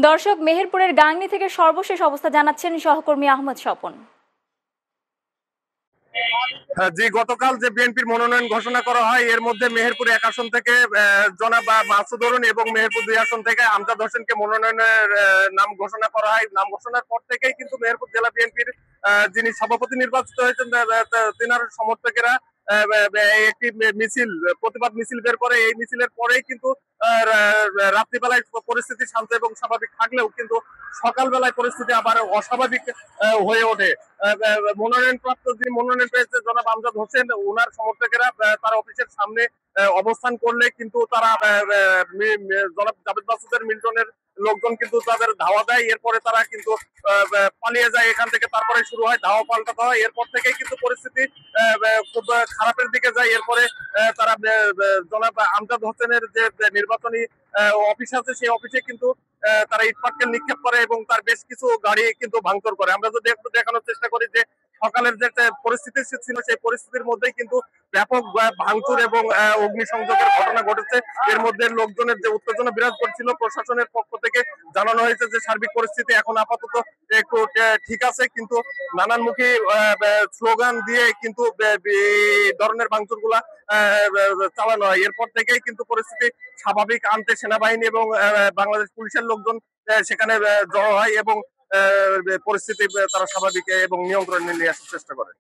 দর্শক, মেহেরপুরের গাংনী থেকে সর্বশেষ অবস্থা জানাচ্ছেন সহকর্মী আহমদ স্বপন। জি, গতকাল যে বিএনপির মনোনয়ন ঘোষণা করা হয় এর মধ্যে মেহেরপুর 1 আসন থেকে জনাব মাসুদ অরুণ এবং মেহেরপুর 2 আসন থেকে আমজাদ হোসেনকে মনোনয়নের নাম ঘোষণা করা হয়। নাম ঘোষণার পর থেকেই কিন্তু মেহেরপুর জেলা বিএনপির যিনি সভাপতি নির্বাচিত হয়েছেন তেনার সমর্থকেরা একটি মিছিল, প্রতিবাদ মিছিল বের করে। এই মিছিলের পরেই কিন্তু রাত্রিবেলায় পরিস্থিতি শান্ত এবং স্বাভাবিক থাকলেও কিন্তু সকালবেলায় পরিস্থিতি আবার অস্বাভাবিক হয়ে ওঠে। মনোনয়নপ্রাপ্ত যিনি মনোনয়ন পেয়েছে জনাব আমজাদ হোসেন, ওনার সমর্থকেরা তার অফিসের সামনে অবস্থান করলে কিন্তু তারা জনাব জাভেদ মাসুদের মিল্টনের লোকজন কিন্তু তাদের ধাওয়া দেয়। এরপরে তারা কিন্তু পালিয়ে যায় এখান থেকে। তারপরে শুরু হয় ধাওয়া পাল্টাতে হয়। এরপর থেকেই কিন্তু পরিস্থিতি খুব খারাপের দিকে যায়। এরপরে তারা জনাব আমজাদ হোসেনের যে নির্বাচনী অফিস আছে সেই অফিসে কিন্তু তারা ইটপাটকেল নিক্ষেপ করে এবং তার বেশ কিছু গাড়ি কিন্তু ভাঙচুর করে। আমরা যদি একটু দেখানোর চেষ্টা করি যে সকালের যে পরিস্থিতি ছিল সেই পরিস্থিতির মধ্যেই কিন্তু ব্যাপক ভাঙচুর এবং অগ্নিসংযোগের ঘটনা ঘটেছে। এর মধ্যে লোকজনের যে উত্তেজনা বিরাজ করছিল, প্রশাসনের পক্ষ থেকে জানানো হয়েছে যে সার্বিক পরিস্থিতি এখন আপাতত একটু ঠিক আছে, কিন্তু নানানমুখী স্লোগান দিয়ে কিন্তু এই ধরনের ভাঙচুর গুলা চালানো হয়। এরপর থেকেই কিন্তু পরিস্থিতি স্বাভাবিক আনতে সেনাবাহিনী এবং বাংলাদেশ পুলিশের লোকজন সেখানে জড়ো হয় এবং পরিস্থিতি তারা স্বাভাবিক এবং নিয়ন্ত্রণে নিয়ে আসার চেষ্টা করে।